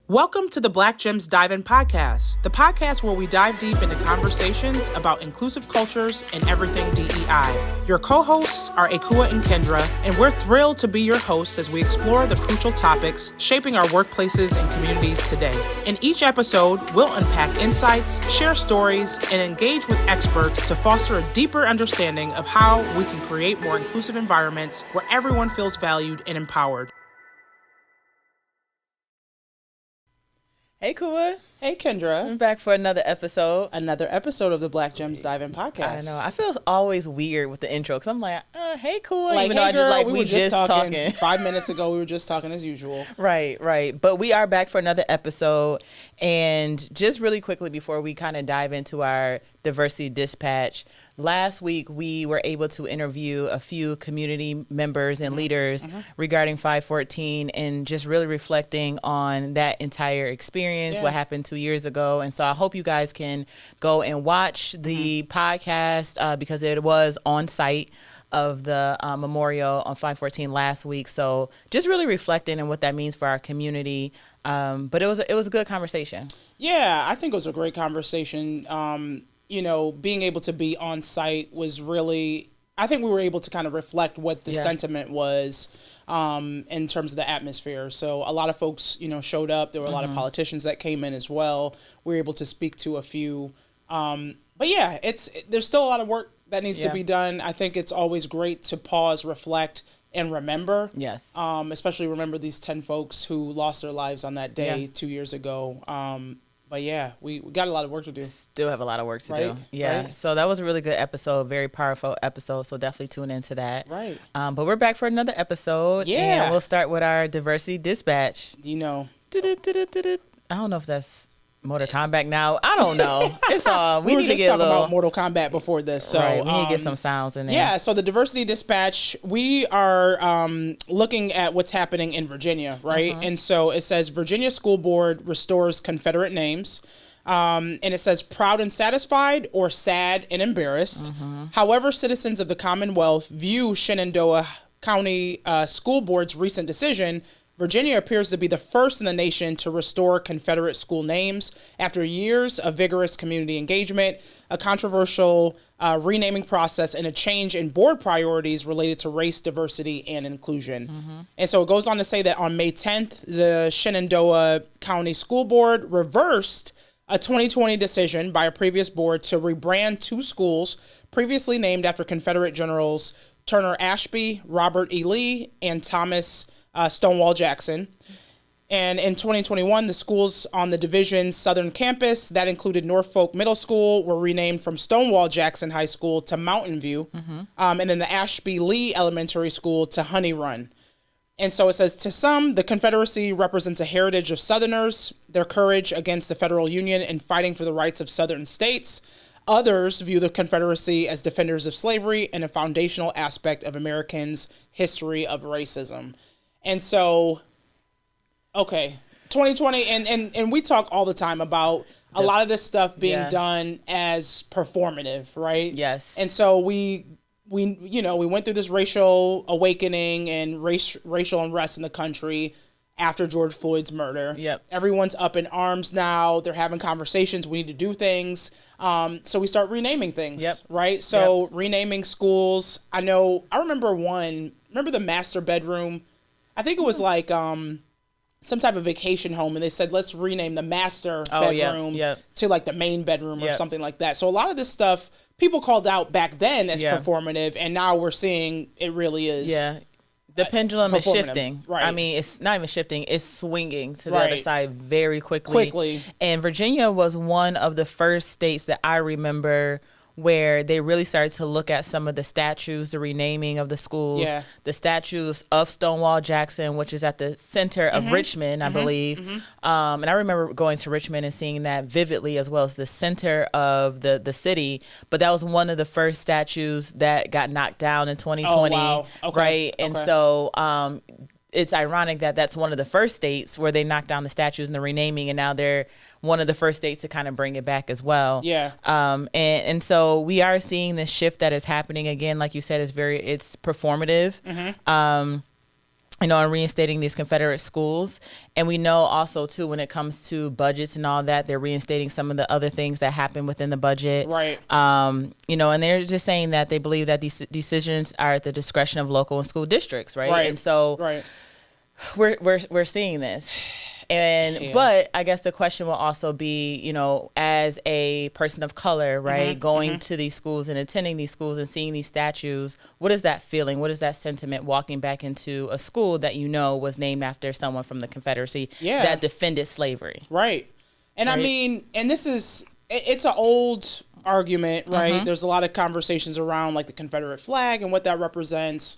Welcome to the Black Gems Dive In podcast, the podcast where we dive deep into conversations about inclusive cultures and everything DEI. Your co-hosts are Ekua and Kendra, and we're thrilled to be your hosts as we explore the crucial topics shaping our workplaces and communities today. In each episode, we'll unpack insights, share stories, and engage with experts to foster a deeper understanding of how we can create more inclusive environments where everyone feels valued and empowered. Hey, Kua. Hey, Kendra. I'm back for another episode. Another episode of the Black Gems Dive In podcast. I know. I feel always weird with the intro because I'm like, hey, Kua. Like, even hey, though girl, we were just talking. 5 minutes ago, we were just talking as usual. Right. But we are back for another episode. And just really quickly before we kind of dive into our diversity dispatch, last week we were able to interview a few community members and leaders regarding 514 and just really reflecting on that entire experience, what happened 2 years ago. And so I hope you guys can go and watch the podcast because it was on site of the memorial on 514 last week. So just really reflecting on what that means for our community. But it was a good conversation. Yeah, I think it was a great conversation. Being able to be on site was really, I think we were able to kind of reflect what the sentiment was in terms of the atmosphere. So a lot of folks, showed up. There were a lot of politicians that came in as well. We were able to speak to a few. But yeah, there's still a lot of work that needs to be done. I think it's always great to pause, reflect, and remember. Yes. Especially remember these 10 folks who lost their lives on that day 2 years ago. But yeah, we got a lot of work to do. Still have a lot of work to do. Yeah. Right. So that was a really good episode, very powerful episode. So definitely tune into that. Right. But we're back for another episode. Yeah. And we'll start with our diversity dispatch. I don't know if that's Mortal Kombat now. I don't know. It's all we were just talking about Mortal Kombat before this, so right, we need to get some sounds in there. Yeah, so the diversity dispatch, we are looking at what's happening in Virginia, right? And so it says Virginia School Board restores Confederate names. And it says proud and satisfied or sad and embarrassed. However, citizens of the Commonwealth view Shenandoah County School Board's recent decision, Virginia appears to be the first in the nation to restore Confederate school names after years of vigorous community engagement, a controversial renaming process, and a change in board priorities related to race, diversity, and inclusion. And so it goes on to say that on May 10th, the Shenandoah County School Board reversed a 2020 decision by a previous board to rebrand two schools previously named after Confederate generals Turner Ashby, Robert E. Lee, and Thomas Stonewall Jackson. And in 2021, the schools on the division's southern campus, that included Norfolk Middle School, were renamed from Stonewall Jackson High School to Mountain View, and then the Ashby Lee Elementary School to Honey Run. And so it says, to some, the Confederacy represents a heritage of Southerners, their courage against the federal union and fighting for the rights of Southern states. Others view the Confederacy as defenders of slavery and a foundational aspect of Americans' history of racism. And so, 2020, and we talk all the time about a lot of this stuff being done as performative, right? Yes. And so we went through this racial awakening and racial unrest in the country after George Floyd's murder. Yep. Everyone's up in arms now. They're having conversations. We need to do things. So we start renaming things, right? So renaming schools. I remember the master bedroom. I think it was like some type of vacation home, and they said, let's rename the master bedroom to like the main bedroom or something like that. So a lot of this stuff people called out back then as performative, and now we're seeing it really is. Yeah. The pendulum is shifting. Right. I mean, it's not even shifting. It's swinging to the other side very quickly. And Virginia was one of the first states that I remember where they really started to look at some of the statues, the renaming of the schools, the statues of Stonewall Jackson, which is at the center of Richmond, I believe. And I remember going to Richmond and seeing that vividly, as well as the center of the city. But that was one of the first statues that got knocked down in 2020, right? And so it's ironic that that's one of the first states where they knocked down the statues and the renaming, and now they're one of the first states to kind of bring it back as well. Yeah. And so we are seeing this shift that is happening again. Like you said, it's performative. and reinstating these Confederate schools. And we know also, too, when it comes to budgets and all that, they're reinstating some of the other things that happen within the budget. Right. And they're just saying that they believe that these decisions are at the discretion of local and school districts, right? And so we're seeing this. But I guess the question will also be, as a person of color, right, going to these schools and attending these schools and seeing these statues, what is that feeling? What is that sentiment walking back into a school that was named after someone from the Confederacy that defended slavery? Right. And I mean, and it's an old argument, right? There's a lot of conversations around like the Confederate flag and what that represents.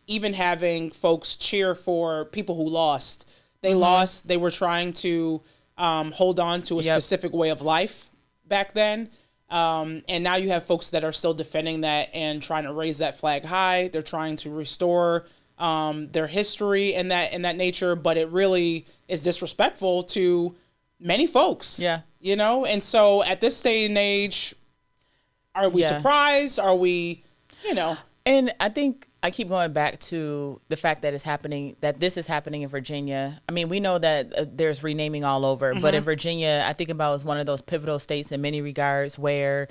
Even having folks cheer for people who lost. They lost. They were trying to hold on to a specific way of life back then. And now you have folks that are still defending that and trying to raise that flag high. They're trying to restore their history and that nature. But it really is disrespectful to many folks. Yeah. And so at this day and age, are we surprised? Are we, And I think I keep going back to the fact that this is happening in Virginia. I mean, we know that there's renaming all over, but in Virginia, I think about it as one of those pivotal states in many regards where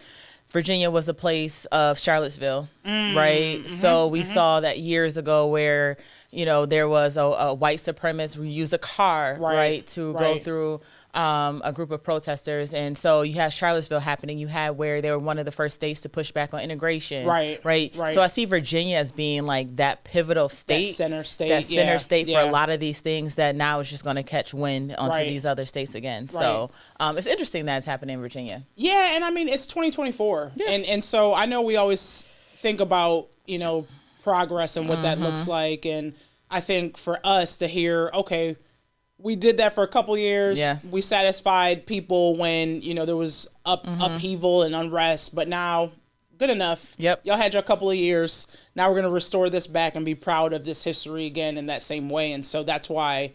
Virginia was a place of Charlottesville, right? So we saw that years ago where, there was a white supremacist who used a car, right, to go through a group of protesters. And so you have Charlottesville happening. You had where they were one of the first states to push back on integration. Right. So I see Virginia as being like that pivotal state. That center state. That center state for a lot of these things that now is just going to catch wind onto these other states again. So it's interesting that it's happening in Virginia. Yeah, and I mean, it's 2024. Yeah. And so I know we always think about, progress and what that looks like. And I think for us to hear, okay, we did that for a couple years. Yeah. We satisfied people when, there was upheaval and unrest, but now good enough. Yep. Y'all had your couple of years. Now we're going to restore this back and be proud of this history again in that same way. And so that's why,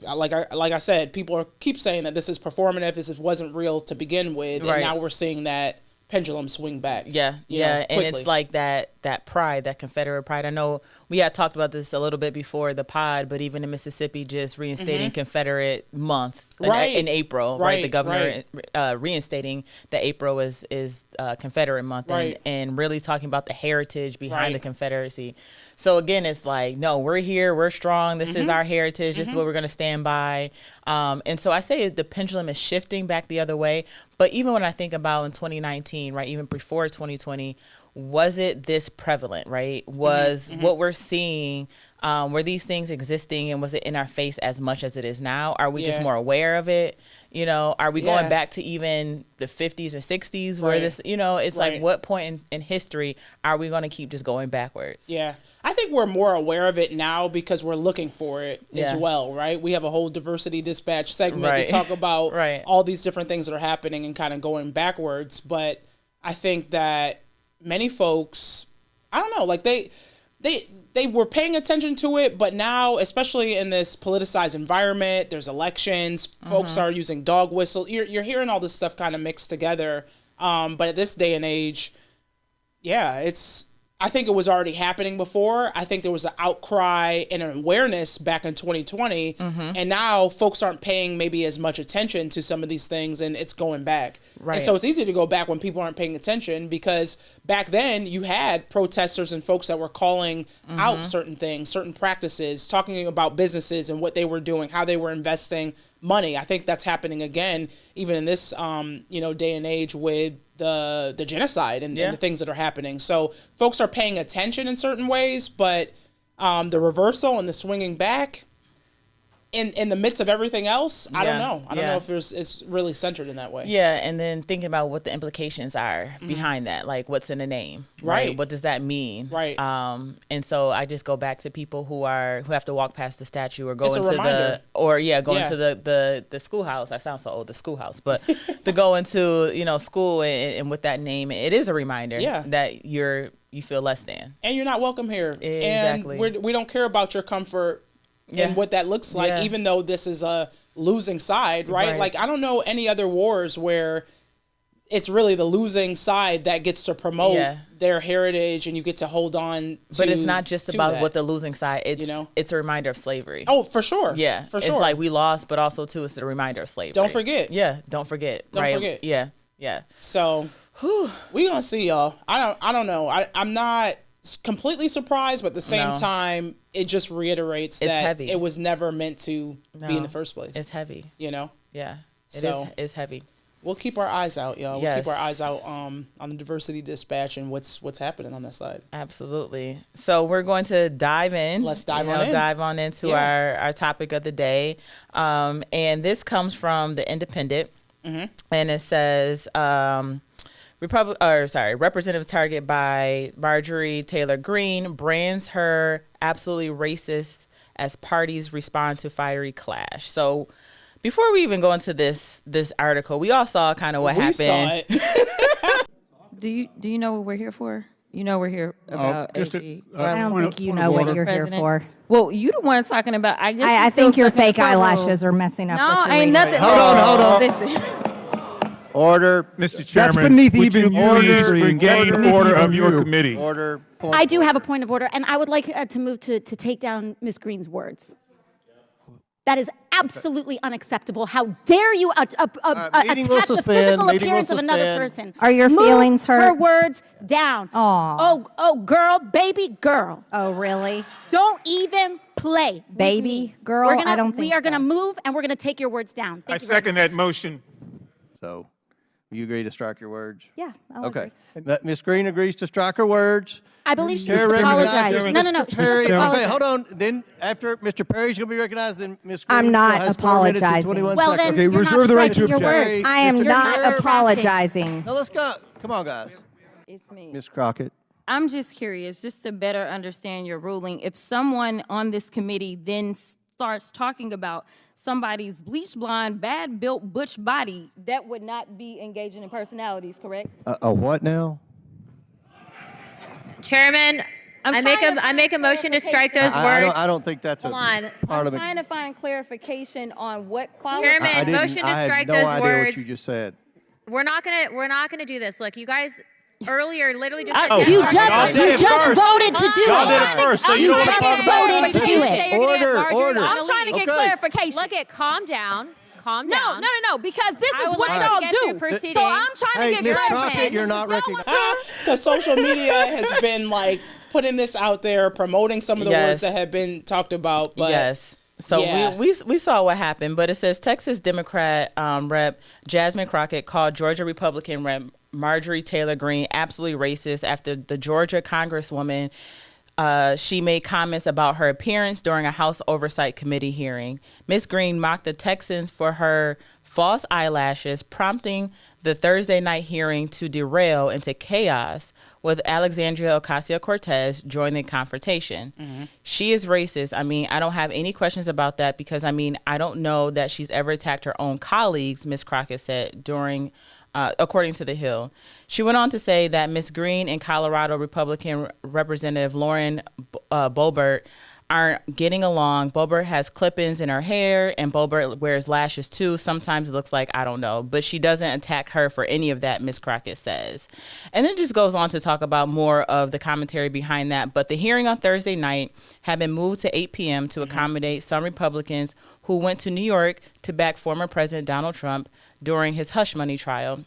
like I said, people keep saying that this is performative. This wasn't real to begin with. And now we're seeing that pendulum swing back. Yeah. And it's like that pride, that Confederate pride. I know we had talked about this a little bit before the pod, but even in Mississippi, just reinstating Confederate month in April, right? The governor reinstating that April is Confederate month and really talking about the heritage behind the Confederacy. So again, it's like, no, we're here, we're strong. This is our heritage. This is what we're going to stand by. And so I say the pendulum is shifting back the other way. But even when I think about in 2019, right, even before 2020, was it this prevalent, right? Was what we're seeing, were these things existing, and was it in our face as much as it is now? Are we just more aware of it? Are we going back to even the 50s or 60s where this, it's like, what point in history are we going to keep just going backwards? Yeah. I think we're more aware of it now because we're looking for it as well, right? We have a whole diversity dispatch segment to talk about all these different things that are happening and kind of going backwards. But I think that many folks, I don't know, like they were paying attention to it, but now, especially in this politicized environment, there's elections, folks are using dog whistle. You're hearing all this stuff kind of mixed together. But at this day and age, I think it was already happening before. I think there was an outcry and an awareness back in 2020. And now folks aren't paying maybe as much attention to some of these things, and it's going back. And so it's easy to go back when people aren't paying attention, because back then you had protesters and folks that were calling out certain things, certain practices, talking about businesses and what they were doing, how they were investing money. I think that's happening again, even in this, day and age with the genocide and the things that are happening. So folks are paying attention in certain ways, but the reversal and the swinging back in the midst of everything else, I don't know. I don't know if it's really centered in that way. Yeah, and then thinking about what the implications are behind that, like what's in the name, right? What does that mean, right? And so I just go back to people who have to walk past the statue or go into reminder. Into the schoolhouse. I sound so old, the schoolhouse, but to go into school and with that name, it is a reminder that you feel less than, and you're not welcome here. Exactly, and we don't care about your comfort. And what that looks like, even though this is a losing side, right? Like, I don't know any other wars where it's really the losing side that gets to promote their heritage, and you get to hold on to. But it's not just about that. What the losing side. It's it's a reminder of slavery. Oh, for sure. Yeah, for sure. It's like we lost, but also too, it's a reminder of slavery. Don't forget. Yeah, don't forget. Don't forget. Yeah, yeah. So we gonna see, y'all. I don't know. I'm not completely surprised, but at the same time, it just reiterates that heavy. It was never meant to be in the first place. It's heavy. You know. Yeah. It's heavy. We'll keep our eyes out, y'all. Yes. We'll keep our eyes out on the diversity dispatch and what's happening on that side. Absolutely. So we're going to dive in. Let's dive on into our topic of the day. And this comes from the Independent. And it says Representative target by Marjorie Taylor Greene brands her absolutely racist as parties respond to fiery clash. So before we even go into this article, we all saw kind of what happened. Saw it. Do you know what we're here for? You know we're here about AG. I don't think you know what you're here for. Well, you the one talking about. I think your fake eyelashes are messing up. No, ain't nothing. Hold on. Listen. Order. Mr. Chairman, That's beneath would even you your please history. regain order of your committee. Order. I do have a point of order, and I would like to move to take down Ms. Greene's words. That is absolutely unacceptable. How dare you attack the physical appearance of another person? Are your feelings hurt? Her words down. Oh, girl, baby girl. Oh, really? Don't even play. Baby girl? I don't think we are going to move, and we're going to take your words down. I second that motion. So, you agree to strike your words? Yeah. Okay. Ms. Greene agrees to strike her words. I believe she needs to apologize. No. She needs to apologize. Okay, hold on. Then after Mr. Perry's going to be recognized, then Ms. Greene I'm not has 4 minutes and apologizing. 21 Well, seconds. then you're not striking your words. I am Mr. not Perry. apologizing. Now let's go. Come on, guys. It's me. Ms. Crockett. I'm just curious, just to better understand your ruling. If someone on this committee then starts talking about somebody's bleach blonde, bad built butch body, that would not be engaging in personalities, correct? A what now? Chairman, I make a motion to strike those words. I don't think that's Hold a on. parliament. I'm trying to find clarification on what qualifies. Chairman, motion to strike those I had no idea words. what you just said. We're not gonna do this. Look, you guys earlier literally just You just voted to do Y'all did it. it first, so you You don't just want to voted to do it. Order. I'm trying to get clarification. Look at calm down. No, because this I is would what like y'all to get do. through proceedings. So I'm trying to Hey, get Ms. clarification. Crockett, you're not recognized. Because social media has been like putting this out there, promoting some of the words that have been talked about. But yes. So we saw what happened, but it says Texas Democrat Rep. Jasmine Crockett called Georgia Republican Rep. Marjorie Taylor Greene absolutely racist after the Georgia Congresswoman she made comments about her appearance during a House Oversight Committee hearing. Ms. Greene mocked the Texans for her false eyelashes, prompting the Thursday night hearing to derail into chaos with Alexandria Ocasio-Cortez joining the confrontation. Mm-hmm. She is racist. I mean, I don't have any questions about that because, I mean, I don't know that she's ever attacked her own colleagues, Ms. Crockett said during according to The Hill. She went on to say that Ms. Greene and Colorado Republican Representative Lauren Boebert aren't getting along. Boebert has clip-ins in her hair, and Boebert wears lashes too. Sometimes it looks like, I don't know, but she doesn't attack her for any of that, Ms. Crockett says. And then just goes on to talk about more of the commentary behind that. But the hearing on Thursday night had been moved to 8 p.m. to accommodate some Republicans who went to New York to back former President Donald Trump during his hush money trial.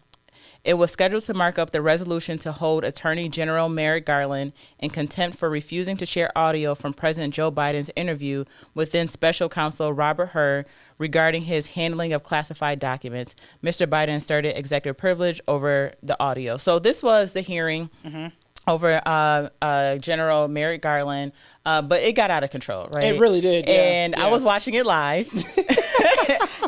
It was scheduled to mark up the resolution to hold Attorney General Merrick Garland in contempt for refusing to share audio from President Joe Biden's interview with then Special Counsel Robert Hur regarding his handling of classified documents. Mr. Biden asserted executive privilege over the audio. So this was the hearing over General Merrick Garland, but it got out of control, right? It really did, yeah. And I was watching it live,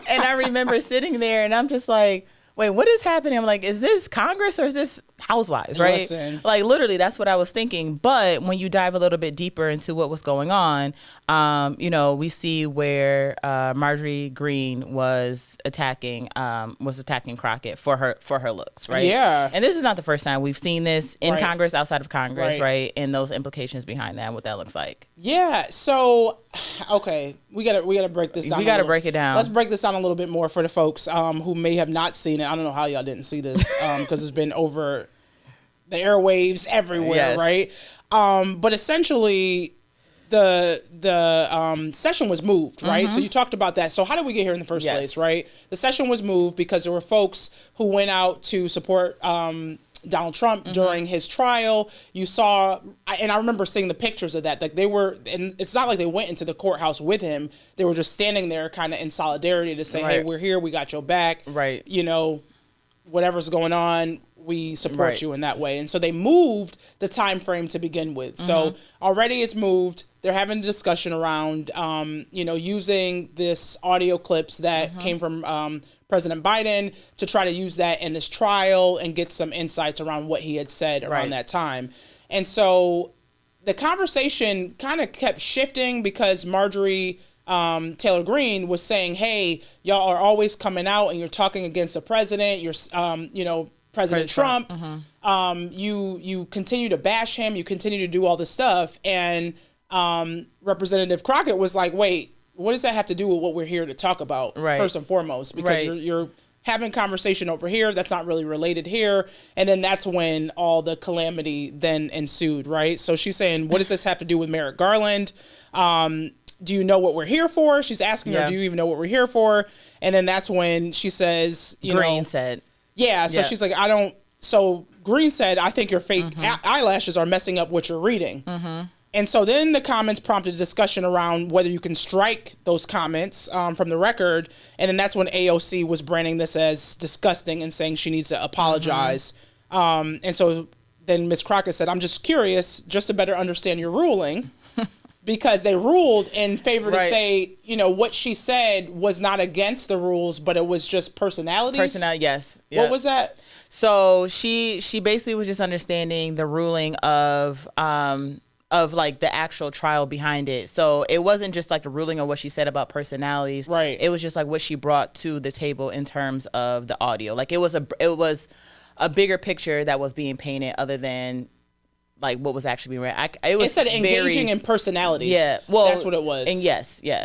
and I remember sitting there, and I'm just like, wait, what is happening? I'm like, is this Congress or is this Housewives, right? Listen. Like, literally, that's what I was thinking. But when you dive a little bit deeper into what was going on, you know, we see where Marjorie Greene was attacking Crockett for her looks, right? Yeah. And this is not the first time we've seen this in Right. Congress, outside of Congress, Right. right? And those implications behind that, what that looks like. Yeah. So Okay, we gotta break this down. We gotta break it down. Let's break this down a little bit more for the folks who may have not seen it. I don't know how y'all didn't see this because it's been over the airwaves everywhere, Yes. right? But essentially, the session was moved, right? So you talked about that. So how did we get here in the first place, right? The session was moved because there were folks who went out to support Donald Trump during his trial. You saw, and I remember seeing the pictures of that. Like they were, and it's not like they went into the courthouse with him. They were just standing there kind of in solidarity to say, hey, we're here. We got your back. Right. You know, whatever's going on, we support you in that way. And so they moved the time frame to begin with. So already it's moved. They're having a discussion around, you know, using this audio clips that came from President Biden to try to use that in this trial and get some insights around what he had said around that time. And so the conversation kind of kept shifting because Marjorie Taylor Greene was saying, hey, y'all are always coming out and you're talking against the president. You're, you know, President Trump. You continue to bash him. You continue to do all this stuff. And Representative Crockett was like, wait, what does that have to do with what we're here to talk about first and foremost? Because you're having conversation over here that's not really related here. And then that's when all the calamity then ensued, right? So she's saying, what does this have to do with Merrick Garland? Do you know what we're here for? She's asking her, do you even know what we're here for? And then that's when she says, Greene said. Yeah, so she's like, I don't, so Greene said, I think your fake eyelashes are messing up what you're reading. And so then the comments prompted a discussion around whether you can strike those comments from the record. And then that's when AOC was branding this as disgusting and saying she needs to apologize. And so then Ms. Crockett said, I'm just curious, just to better understand your ruling. Because they ruled in favor to say, you know, what she said was not against the rules, but it was just personalities. Yes. What was that? So she basically was just understanding the ruling of like the actual trial behind it. So it wasn't just like the ruling of what she said about personalities. Right. It was just like what she brought to the table in terms of the audio. Like it was a bigger picture that was being painted other than like what was actually being read. It said engaging in personalities. Yeah, well, that's what it was. And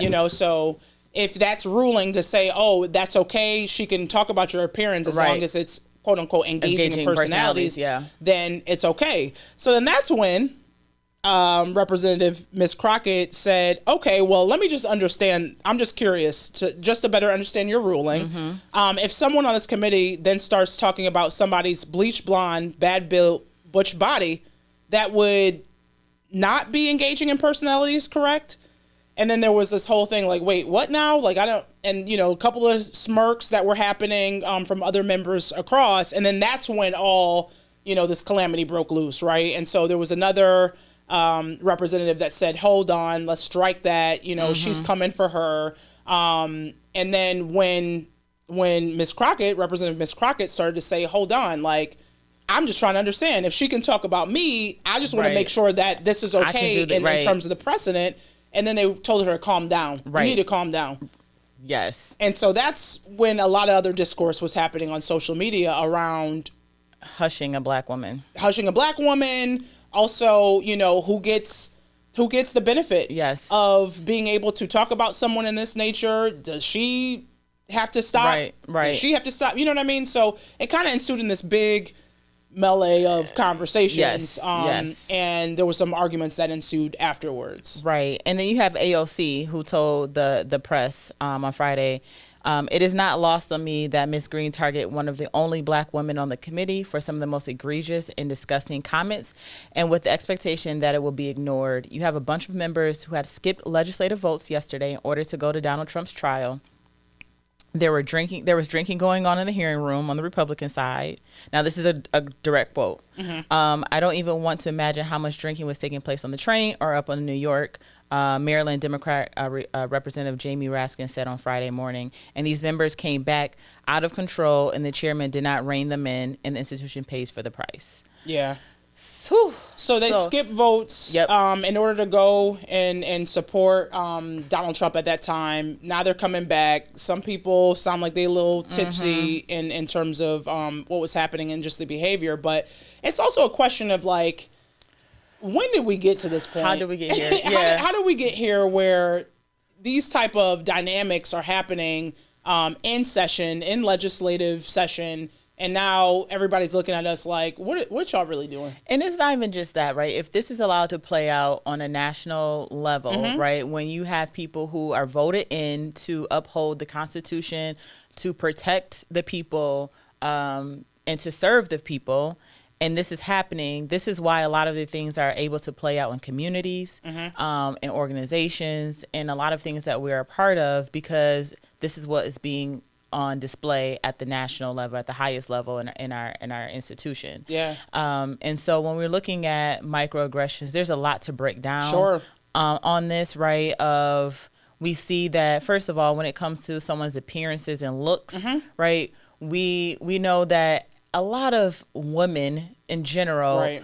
you know, so if that's ruling to say, oh, that's okay, she can talk about your appearance as long as it's quote unquote engaging in personalities, then it's okay. So then that's when Representative Ms. Crockett said, okay, well, let me just understand. I'm just curious to better understand your ruling. If someone on this committee then starts talking about somebody's bleach blonde, bad built, butch body, that would not be engaging in personalities, correct? And then there was this whole thing like, wait, what now? Like, I don't, and, you know, a couple of smirks that were happening from other members across. And then that's when all, you know, this calamity broke loose, right? And so there was another representative that said, hold on, let's strike that. You know, she's coming for her. And then when Ms. Crockett, Representative Ms. Crockett started to say, hold on, like, I'm just trying to understand. If she can talk about me, I just want to make sure that this is okay in terms of the precedent. And then they told her to calm down. You need to calm down. Yes. And so that's when a lot of other discourse was happening on social media around hushing a black woman. Also, you know, who gets the benefit of being able to talk about someone in this nature? Does she have to stop? Right. Does she have to stop? You know what I mean? So it kind of ensued in this big melee of conversations. And there were some arguments that ensued afterwards. Right. And then you have AOC who told the press on Friday, it is not lost on me that Ms. Greene targeted one of the only black women on the committee for some of the most egregious and disgusting comments, and with the expectation that it will be ignored. You have a bunch of members who had skipped legislative votes yesterday in order to go to Donald Trump's trial. There was drinking going on in the hearing room on the Republican side. Now, this is a direct quote. I don't even want to imagine how much drinking was taking place on the train or up in New York. Maryland Democrat Representative Jamie Raskin said on Friday morning. And these members came back out of control, and the chairman did not rein them in, and the institution pays for the price. Yeah. So they skipped votes in order to go and support Donald Trump at that time. Now they're coming back. Some people sound like they're a little tipsy in terms of what was happening and just the behavior. But it's also a question of like, when did we get to this point? How did we get here? Yeah. How did we get here where these type of dynamics are happening in session, in legislative session, and now everybody's looking at us like, what y'all really doing? And it's not even just that, right? If this is allowed to play out on a national level, right, when you have people who are voted in to uphold the Constitution, to protect the people, and to serve the people, and this is happening, this is why a lot of the things are able to play out in communities, and organizations, and a lot of things that we're a part of, because this is what is being on display at the national level, at the highest level in our institution. Yeah. And so when we're looking at microaggressions, there's a lot to break down. Sure. On this, right? We see that, first of all, when it comes to someone's appearances and looks, right? We know that a lot of women in general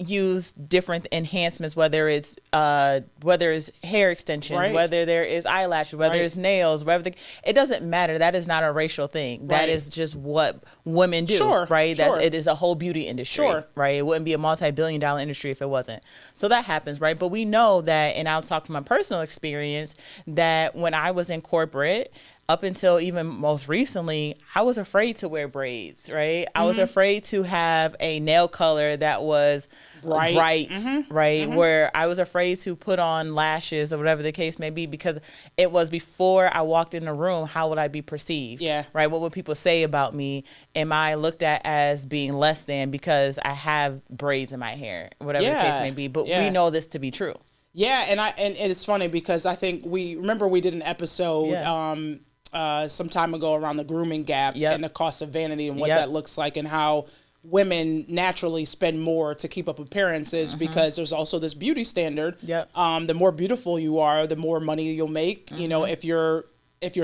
use different enhancements, whether it's hair extensions, whether there is eyelashes, whether it's nails, it doesn't matter. That is not a racial thing. That is just what women do, right? It is a whole beauty industry, right? It wouldn't be a multi-billion-dollar industry if it wasn't. So that happens, right? But we know that, and I'll talk from my personal experience, that when I was in corporate, up until even most recently, I was afraid to wear braids, right? I was afraid to have a nail color that was bright, right? Where I was afraid to put on lashes or whatever the case may be, because it was before I walked in the room, how would I be perceived? Yeah. Right? What would people say about me? Am I looked at as being less than because I have braids in my hair, whatever the case may be? But we know this to be true. Yeah, and it's funny because I think we did an episode some time ago around the grooming gap and the cost of vanity and what that looks like, and how women naturally spend more to keep up appearances because there's also this beauty standard. The more beautiful you are, the more money you'll make. You know, if you're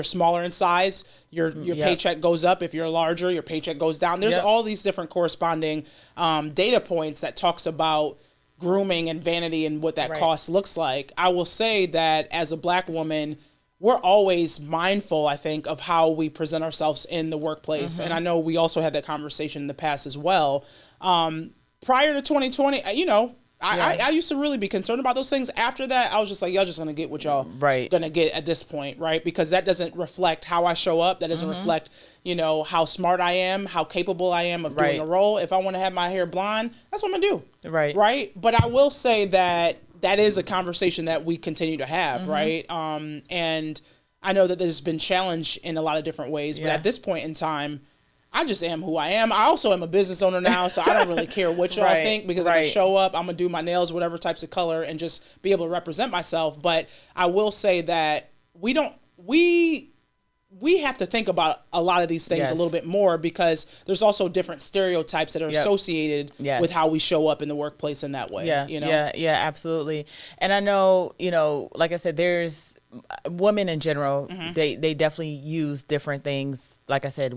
smaller in size, your paycheck goes up. If you're larger, your paycheck goes down. There's all these different corresponding data points that talks about grooming and vanity and what that cost looks like. I will say that as a Black woman, we're always mindful, I think, of how we present ourselves in the workplace. And I know we also had that conversation in the past as well. Prior to 2020, I used to really be concerned about those things. After that, I was just like, y'all just going to get what y'all going to get at this point, right? Because that doesn't reflect how I show up. That doesn't reflect, how smart I am, how capable I am of doing a role. If I want to have my hair blonde, that's what I'm going to do. Right? But I will say that is a conversation that we continue to have, right? And I know that there's been challenge in a lot of different ways, but at this point in time, I just am who I am. I also am a business owner now, so I don't really care what y'all think, because I can show up, I'm going to do my nails, whatever types of color, and just be able to represent myself. But I will say that we have to think about a lot of these things a little bit more, because there's also different stereotypes that are associated with how we show up in the workplace in that way. Yeah, absolutely. And I know, like I said, there's women in general, they definitely use different things. Like I said,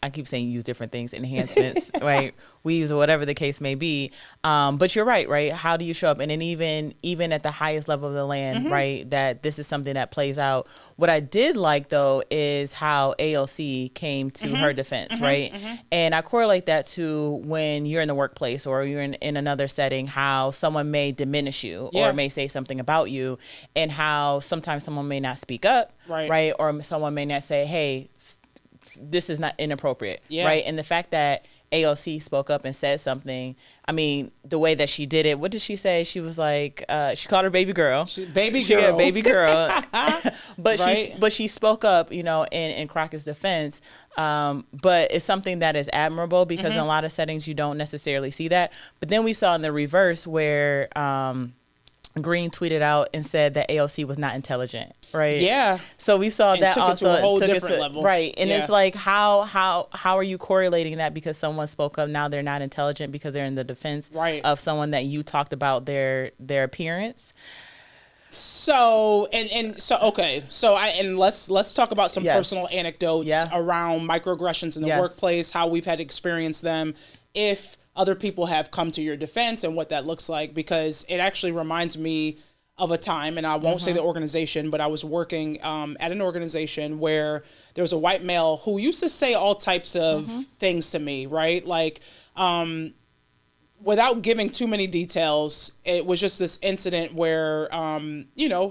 I keep saying use different things, enhancements, right? Weaves or whatever the case may be. But you're right? How do you show up? And then even at the highest level of the land, right, that this is something that plays out. What I did like, though, is how AOC came to her defense, right? And I correlate that to when you're in the workplace or you're in another setting, how someone may diminish you or may say something about you, and how sometimes someone may not speak up, right? Or someone may not say, hey, this is not inappropriate, right? And the fact that AOC spoke up and said something, I mean, the way that she did it, what did she say? She was like, she called her baby girl. Baby girl. But she spoke up, in Crockett's defense. But it's something that is admirable, because in a lot of settings you don't necessarily see that. But then we saw in the reverse where Greene tweeted out and said that AOC was not intelligent, right? Yeah. So we saw that also took it to a whole different level, right? And it's like, how are you correlating that because someone spoke up, now they're not intelligent because they're in the defense of someone that you talked about their appearance? So let's talk about some personal anecdotes around microaggressions in the workplace, how we've had to experience them, if other people have come to your defense, and what that looks like, because it actually reminds me of a time, and I won't say the organization, but I was working at an organization where there was a white male who used to say all types of things to me, right? Like, without giving too many details, it was just this incident where,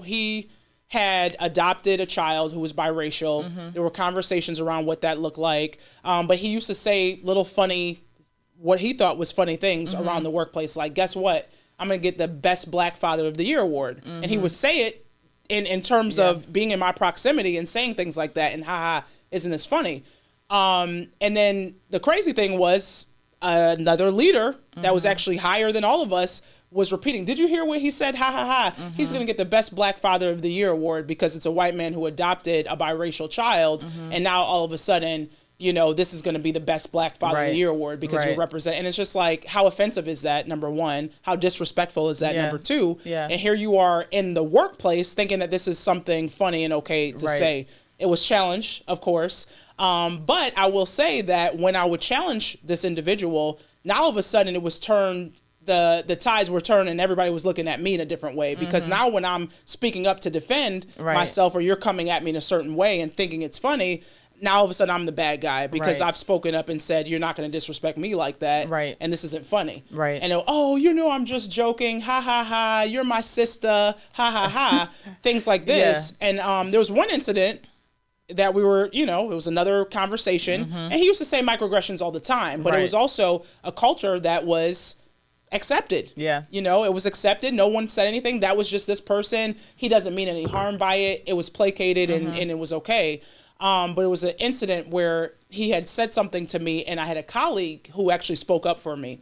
he had adopted a child who was biracial. There were conversations around what that looked like. But he used to say what he thought was funny things around the workplace. Like, guess what? I'm going to get the Best Black Father of the Year award. And he would say it in terms of being in my proximity and saying things like that. And haha, isn't this funny? And then the crazy thing was another leader that was actually higher than all of us was repeating. Did you hear what he said? Ha ha ha. He's going to get the Best Black Father of the Year award because it's a white man who adopted a biracial child. And now all of a sudden, this is going to be the Best Black Father of the Year award because you represent. And it's just like, how offensive is that? Number one. How disrespectful is that? Number two. And here you are in the workplace thinking that this is something funny and okay to say. It was challenged, of course. But I will say that when I would challenge this individual, now all of a sudden it was turned, the tides were turned and everybody was looking at me in a different way. Because now when I'm speaking up to defend myself or you're coming at me in a certain way and thinking it's funny, now all of a sudden I'm the bad guy because I've spoken up and said, you're not going to disrespect me like that. And this isn't funny. And I'm just joking. Ha ha ha. You're my sister. Ha ha ha. Things like this. And there was one incident that we were, it was another conversation. And he used to say microaggressions all the time, but it was also a culture that was accepted. It was accepted. No one said anything. That was just this person. He doesn't mean any harm by it. It was placated and it was okay. But it was an incident where he had said something to me and I had a colleague who actually spoke up for me.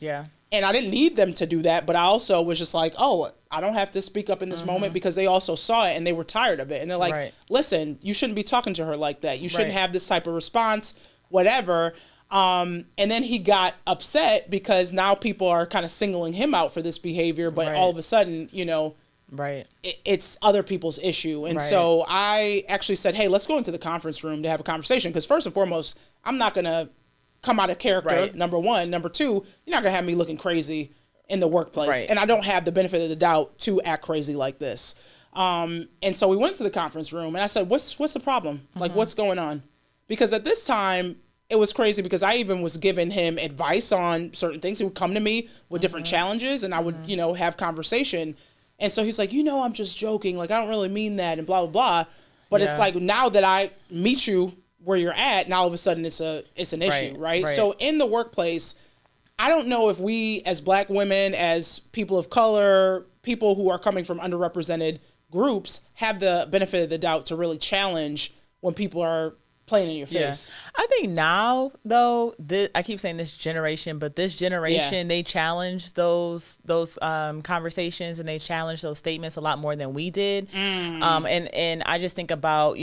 And I didn't need them to do that, but I also was just like, oh, I don't have to speak up in this moment because they also saw it and they were tired of it. And they're like, listen, you shouldn't be talking to her like that. You shouldn't have this type of response, whatever. And then he got upset because now people are kind of singling him out for this behavior. But all of a sudden, it's other people's issue. And so I actually said, hey, let's go into the conference room to have a conversation. Because first and foremost, I'm not going to come out of character, number one. Number two, you're not going to have me looking crazy in the workplace. And I don't have the benefit of the doubt to act crazy like this. And so we went to the conference room and I said, what's the problem? Like, what's going on? Because at this time, it was crazy because I even was giving him advice on certain things. He would come to me with different challenges and I would, have conversation. And so he's like, I'm just joking. Like, I don't really mean that and blah, blah, blah. But it's like, now that I meet you where you're at, now all of a sudden it's an issue, right? So in the workplace, I don't know if we as Black women, as people of color, people who are coming from underrepresented groups have the benefit of the doubt to really challenge when people are playing in your face. I think now, though, I keep saying this generation, but this generation, they challenge those conversations and they challenge those statements a lot more than we did. And I just think about,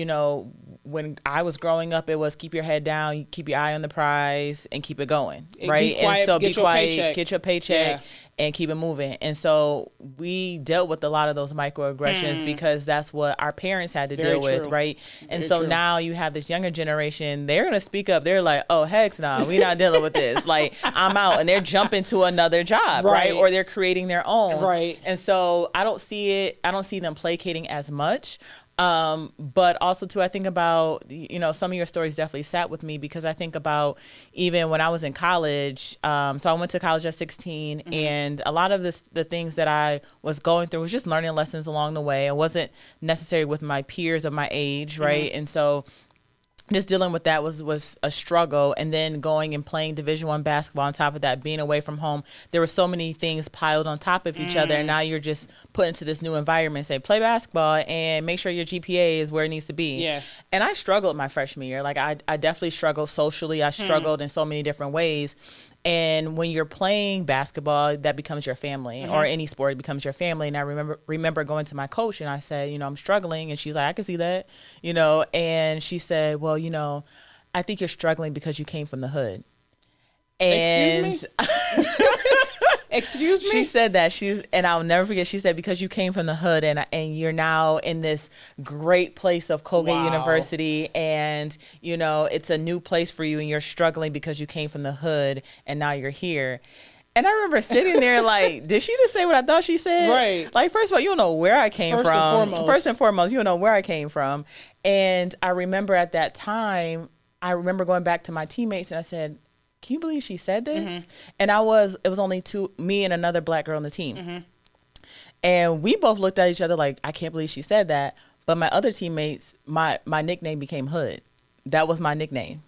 when I was growing up, it was keep your head down, keep your eye on the prize, and keep it going, right? Be quiet, and so get be your quiet, paycheck. get your paycheck, and keep it moving. And so we dealt with a lot of those microaggressions because that's what our parents had to deal with, right? And so now you have this younger generation, they're going to speak up. They're like, oh, heck no, we're not dealing with this. Like, I'm out. And they're jumping to another job, right? Or they're creating their own. And so I don't see them placating as much. But also too, I think about, some of your stories definitely sat with me because I think about even when I was in college. So I went to college at 16 and a lot of the things that I was going through was just learning lessons along the way. It wasn't necessarily with my peers of my age. Right. And so just dealing with that was a struggle. And then going and playing Division I basketball on top of that, being away from home, there were so many things piled on top of each other. And now you're just put into this new environment, say, play basketball and make sure your GPA is where it needs to be. And I struggled my freshman year. Like I definitely struggled socially. I struggled in so many different ways. And when you're playing basketball, that becomes your family, or any sport becomes your family. And I remember going to my coach and I said, I'm struggling. And she's like, I can see that, and she said, well, I think you're struggling because you came from the hood. And Excuse me? Excuse me? She said that. And I'll never forget, she said, because you came from the hood and you're now in this great place of Colgate University and, it's a new place for you and you're struggling because you came from the hood and now you're here. And I remember sitting there like, did she just say what I thought she said? Right. Like, first of all, you don't know where I came from. First and foremost, you don't know where I came from. And I remember at that time, going back to my teammates and I said, can you believe she said this? And it was only me and another black girl on the team. And we both looked at each other like, I can't believe she said that. But my other teammates, my nickname became Hood. That was my nickname.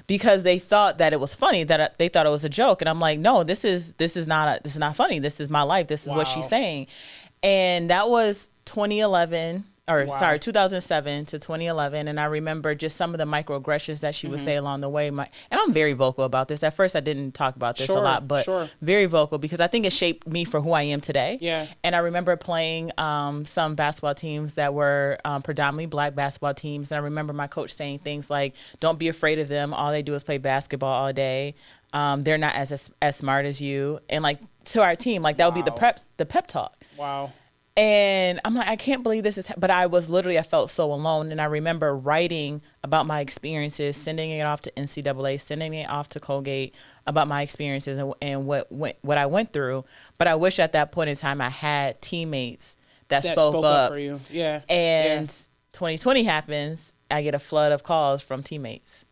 Because they thought that it was funny, that they thought it was a joke. And I'm like, no, this is not funny. This is my life. This is what she's saying. And that was 2007 to 2011. And I remember just some of the microaggressions that she would say along the way. And I'm very vocal about this. At first, I didn't talk about this a lot, but very vocal because I think it shaped me for who I am today. Yeah. And I remember playing some basketball teams that were predominantly black basketball teams. And I remember my coach saying things like, don't be afraid of them. All they do is play basketball all day. They're not as smart as you. And like to our team, like that would be the pep talk. Wow. And I'm like, I can't believe this is, but I felt so alone. And I remember writing about my experiences, sending it off to NCAA, sending it off to Colgate about my experiences and what I went through. But I wish at that point in time I had teammates that spoke up for you. Yeah. And 2020 happens. I get a flood of calls from teammates.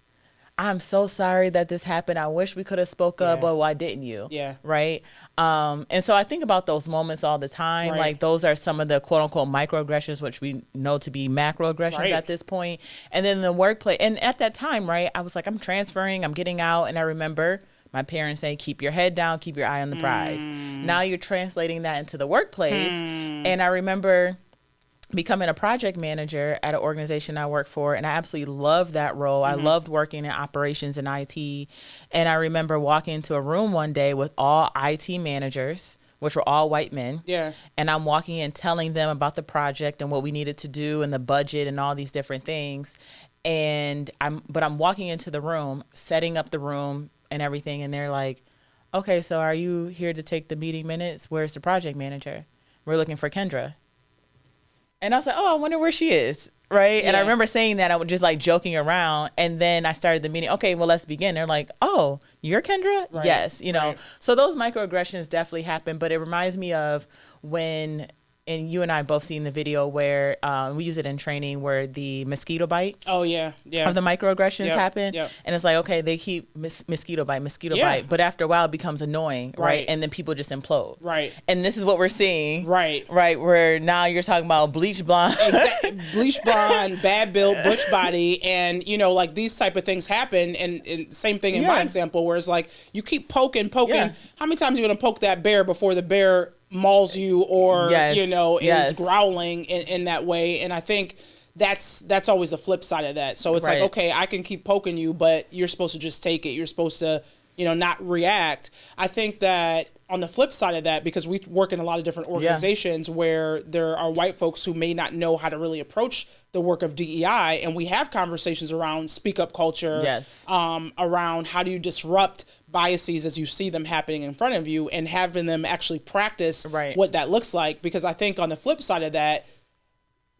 I'm so sorry that this happened. I wish we could have spoke up, but why didn't you? Yeah. Right. And so I think about those moments all the time. Right. Like those are some of the quote unquote microaggressions, which we know to be macroaggressions at this point. And then the workplace. And at that time, right, I was like, I'm transferring, I'm getting out. And I remember my parents saying, keep your head down, keep your eye on the prize. Now you're translating that into the workplace. And I remember becoming a project manager at an organization I work for, and I absolutely loved that role. I loved working in operations and IT. And I remember walking into a room one day with all IT managers, which were all white men. Yeah. And I'm walking in telling them about the project and what we needed to do and the budget and all these different things. And I'm walking into the room, setting up the room and everything, and they're like, okay, so are you here to take the meeting minutes? Where's the project manager? We're looking for Kendra. And I was like, oh, I wonder where she is, right? Yeah. And I remember saying that, I was just like joking around. And then I started the meeting. Okay, well, let's begin. They're like, oh, you're Kendra? Right. Yes, you know. Right. So those microaggressions definitely happen. But it reminds me of when, and you and I both seen the video where we use it in training where the mosquito bite. Oh, yeah. Yeah. Of the microaggressions happen. Yep. And it's like, okay, they keep mosquito bite. But after a while, it becomes annoying, right? And then people just implode. Right. And this is what we're seeing. Right. Right, where now you're talking about bleach blonde. Exactly. Bleach blonde, bad built, butch body. And, you know, like these type of things happen. And same thing in my example where it's like you keep poking. Yeah. How many times are you going to poke that bear before the bear mauls you or, you know, is growling in that way? And I think that's always the flip side of that. So it's like, okay, I can keep poking you, but you're supposed to just take it. You're supposed to, you know, not react. I think that on the flip side of that, because we work in a lot of different organizations where there are white folks who may not know how to really approach the work of DEI, and we have conversations around speak up culture, around how do you disrupt biases as you see them happening in front of you and having them actually practice what that looks like. Because I think on the flip side of that,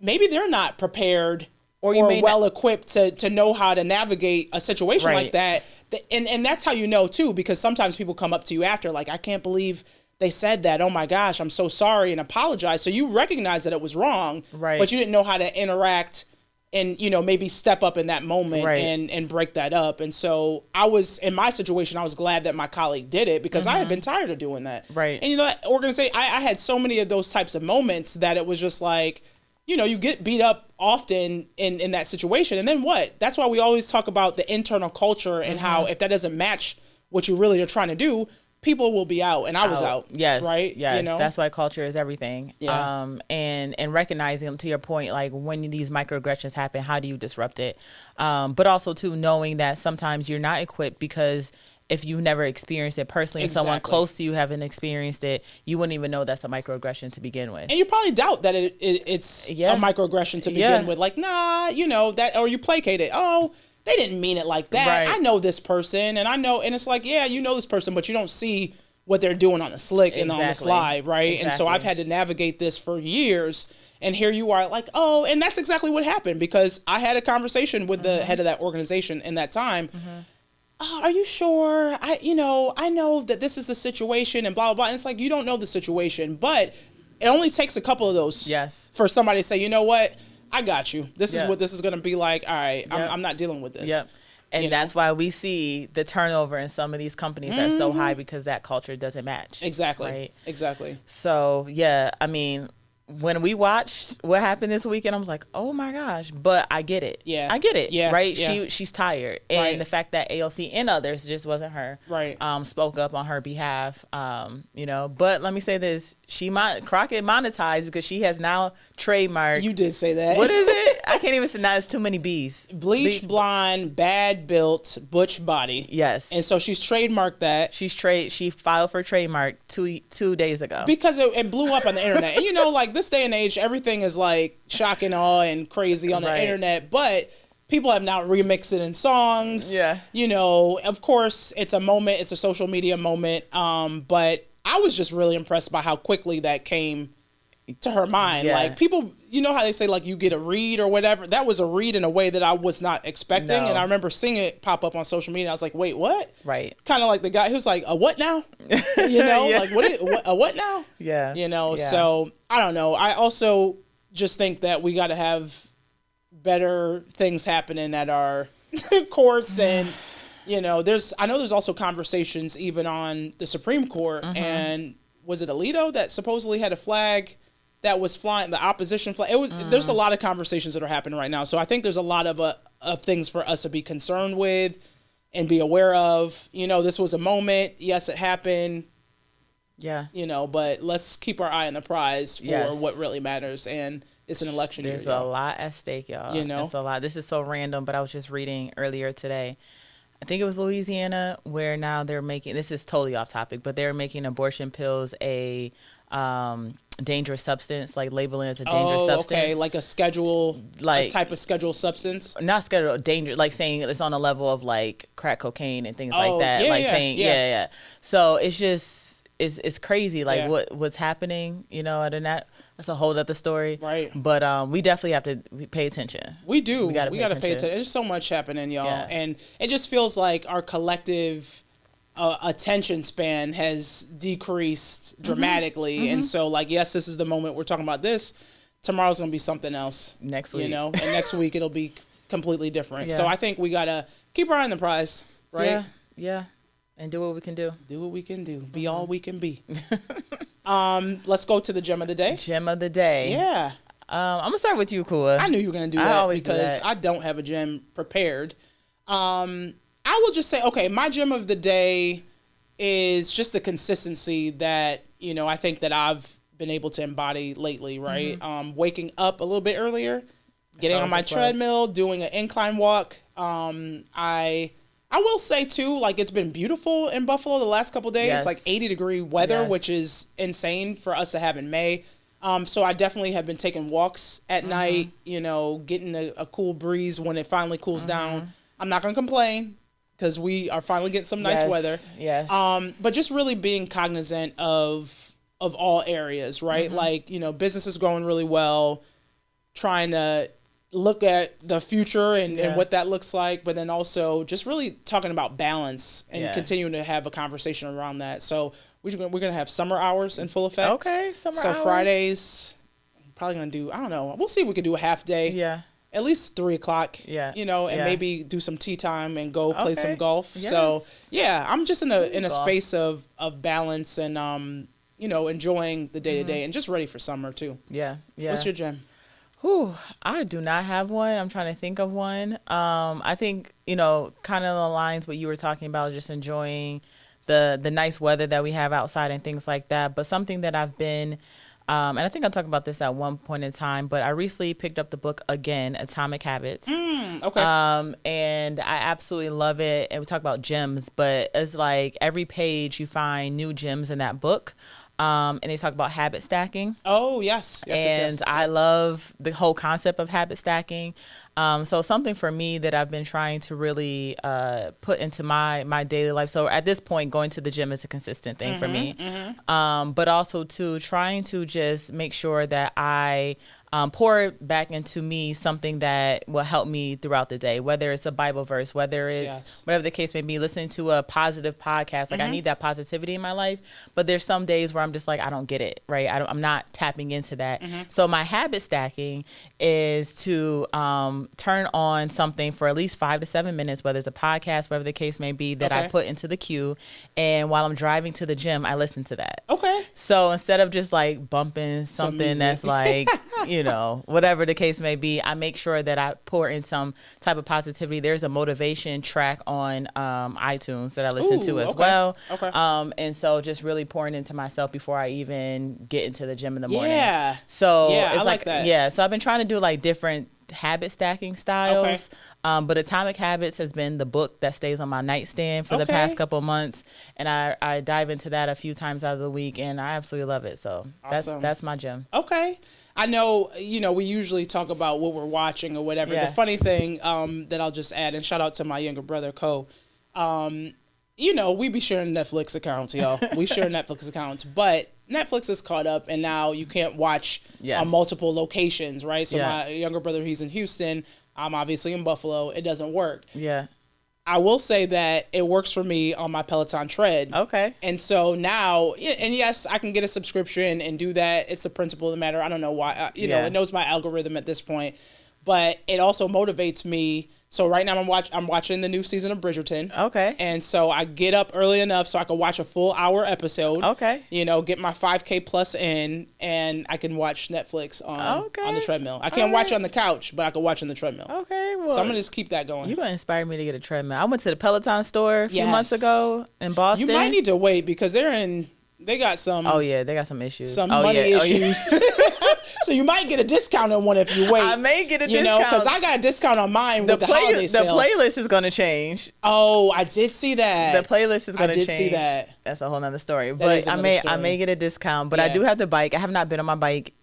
maybe they're not prepared or well equipped to know how to navigate a situation like that. And that's how you know too, because sometimes people come up to you after like, I can't believe they said that. Oh my gosh, I'm so sorry, and apologize. So you recognize that it was wrong, but you didn't know how to interact and, you know, maybe step up in that moment and break that up. And so I was, in my situation, I was glad that my colleague did it because I had been tired of doing that. Right. And, you know, that organization, I had so many of those types of moments that it was just like, you know, you get beat up often in that situation. And then what? That's why we always talk about the internal culture and how if that doesn't match what you really are trying to do, people will be out. And I was out. Yes. Right? Yes. You know? That's why culture is everything. Yeah. And recognizing, to your point, like when these microaggressions happen, how do you disrupt it? But also too, knowing that sometimes you're not equipped because if you've never experienced it personally and someone close to you haven't experienced it, you wouldn't even know that's a microaggression to begin with. And you probably doubt that it's a microaggression to begin with. Like, nah, you know, that, or you placate it. Oh, they didn't mean it like that. Right. I know this person and I know, and it's like, yeah, you know this person, but you don't see what they're doing on the slick and on the slide, right? Exactly. And so I've had to navigate this for years. And here you are like, oh, and that's exactly what happened because I had a conversation with the head of that organization in that time. Oh, are you sure? I know that this is the situation and blah, blah, blah. And it's like, you don't know the situation, but it only takes a couple of those for somebody to say, you know what? I got you. This is what this is going to be like. All right, I'm not dealing with this. Yep. And that's why we see the turnover in some of these companies are so high, because that culture doesn't match. Exactly. Right? Exactly. So, yeah, I mean, when we watched what happened this weekend, I was like, oh my gosh, but I get it. Yeah. I get it. Yeah. Right. Yeah. She's tired. And Right. the fact that AOC and others, just wasn't her, Right. spoke up on her behalf. But let me say this, Crockett monetized because she has now trademarked. You did say that. What is it? I can't even say now. It's too many B's. Bleach blonde, bad built, butch body. Yes. And so she's trademarked that. She filed for trademark two days ago. Because it blew up on the internet. And like this day and age, everything is like shock and awe and crazy on the Right. internet. But people have now remixed it in songs. Yeah. Of course, it's a moment. It's a social media moment. But I was just really impressed by how quickly that came to her mind. Yeah. Like people, how they say like you get a read or whatever. That was a read in a way that I was not expecting. No. And I remember seeing it pop up on social media. I was like, wait, what? Right. Kind of like the guy who's like, a what now? Yeah. Like what now? Yeah. Yeah. So I don't know. I also just think that we got to have better things happening at our courts. And, I know there's also conversations even on the Supreme Court. And was it Alito that supposedly had a flag that was flying, the opposition flag? There's a lot of conversations that are happening right now. So I think there's a lot of things for us to be concerned with and be aware of. This was a moment. Yes, it happened. Yeah. But let's keep our eye on the prize for Yes. what really matters. And it's an election year. There's a lot at stake, y'all. It's a lot. This is so random, but I was just reading earlier today. I think it was Louisiana, where now they're making, this is totally off topic, but they're making abortion pills a dangerous substance, like labeling it as a dangerous substance. Okay, like a schedule, a type of scheduled substance. Not schedule, dangerous, like saying it's on a level of like crack cocaine and things like that. Yeah. So it's just, it's crazy, like what's happening, that's a whole other story. Right. But we definitely have to pay attention. We do. We got to pay attention. attention. There's so much happening, y'all. Yeah. And it just feels like our collective attention span has decreased dramatically. And so, like, yes, this is the moment we're talking about this. Tomorrow's going to be something else. Next week. And next week it'll be completely different. Yeah. So I think we got to keep our eye on the prize, right? Yeah. And do what we can do. Do what we can do. Be all we can be. Let's go to the gem of the day. Gem of the day. Yeah. I'm going to start with you, Kua. I knew you were going to do that because I don't have a gem prepared. I will just say, okay, my gem of the day is just the consistency that, I think that I've been able to embody lately, right? Waking up a little bit earlier, getting on my treadmill, doing an incline walk. I will say too, like it's been beautiful in Buffalo the last couple of days, Yes. like 80-degree weather, Yes. which is insane for us to have in May. So I definitely have been taking walks at night, getting a cool breeze when it finally cools down. I'm not going to complain because we are finally getting some nice weather. Yes. But just really being cognizant of all areas, right? Like, business is going really well, trying to look at the future and what that looks like, but then also just really talking about balance and continuing to have a conversation around that. So we're going to have summer hours in full effect. Okay, summer hours. So Fridays, probably going to do, I don't know, we'll see if we can do a half day. Yeah. At least 3:00. Yeah. And maybe do some tea time and go play some golf. Yes. So yeah, I'm just in a space of balance and enjoying the day to day and just ready for summer too. Yeah. Yeah. What's your gem? I do not have one. I'm trying to think of one. I think, kind of aligns what you were talking about, just enjoying the nice weather that we have outside and things like that. But something that I've been, and I think I'll talk about this at one point in time, but I recently picked up the book again, Atomic Habits. Okay. And I absolutely love it. And we talk about gems, but it's like every page you find new gems in that book. And they talk about habit stacking. Oh, yes. Yes. I love the whole concept of habit stacking. So something for me that I've been trying to really put into my daily life. So at this point, going to the gym is a consistent thing for me. But also trying to just make sure that I pour back into me something that will help me throughout the day, whether it's a Bible verse, whether it's whatever the case may be, listening to a positive podcast. Like I need that positivity in my life, but there's some days where I'm just like, I don't get it, right? I'm not tapping into that. So my habit stacking is to turn on something for at least 5 to 7 minutes, whether it's a podcast, whatever the case may be, that I put into the queue. And while I'm driving to the gym, I listen to that. Okay. So instead of just like bumping something that's like, you know, whatever the case may be, I make sure that I pour in some type of positivity. There's a motivation track on iTunes that I listen to as well. Okay. And so just really pouring into myself before I even get into the gym in the morning. Yeah. So yeah, it's I like that. Yeah. So I've been trying to do like different habit stacking styles. But Atomic Habits has been the book that stays on my nightstand for the past couple of months. And I dive into that a few times out of the week, and I absolutely love it. So that's my gym. Okay. I know, you know, we usually talk about what we're watching or whatever. Yeah. The funny thing that I'll just add, and shout out to my younger brother, Ko, you know, we be sharing Netflix accounts, y'all. We share Netflix accounts, but Netflix is caught up, and now you can't watch on multiple locations, right? So my younger brother, he's in Houston. I'm obviously in Buffalo. It doesn't work. Yeah. I will say that it works for me on my Peloton tread. Okay. And so now, and yes, I can get a subscription and do that. It's the principle of the matter. I don't know why, you know, it knows my algorithm at this point, but it also motivates me. So right now I'm watching the new season of Bridgerton. Okay. And so I get up early enough so I can watch a full hour episode. Okay. You know, get my 5K plus in, and I can watch Netflix on the treadmill. I can't watch on the couch, but I can watch on the treadmill. Okay. Well, so I'm going to just keep that going. You're going to inspire me to get a treadmill. I went to the Peloton store a few months ago in Boston. You might need to wait because they got some. Oh yeah, they got some issues. Some money issues. So you might get a discount on one if you wait. I may get a discount. You know, because I got a discount on mine with the holiday sale. The playlist is going to change. Oh, I did see that. The playlist is going to change. I did see that. That's a whole nother story. But I may get a discount. But I do have the bike. I have not been on my bike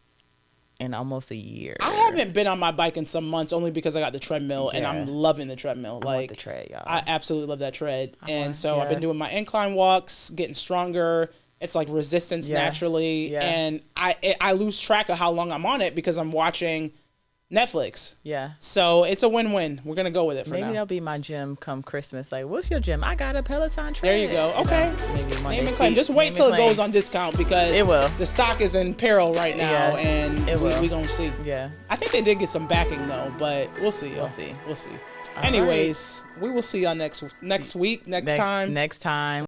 in almost a year. I haven't been on my bike in some months only because I got the treadmill and I'm loving the treadmill. I want the tread, y'all. I absolutely love that tread. I've been doing my incline walks, getting stronger. It's like resistance naturally. Yeah. And I lose track of how long I'm on it because I'm watching Netflix. Yeah. So it's a win-win. We're going to go with it for now. Maybe that'll be my gym come Christmas. Like, what's your gym? I got a Peloton tread. There you go. Okay. Maybe Monday. Name and claim. Just wait till it goes on discount because it will. The stock is in peril right now and we're going to see. Yeah. I think they did get some backing though, but we'll see. We'll see. All Anyways, we will see y'all next week, next time. Next time.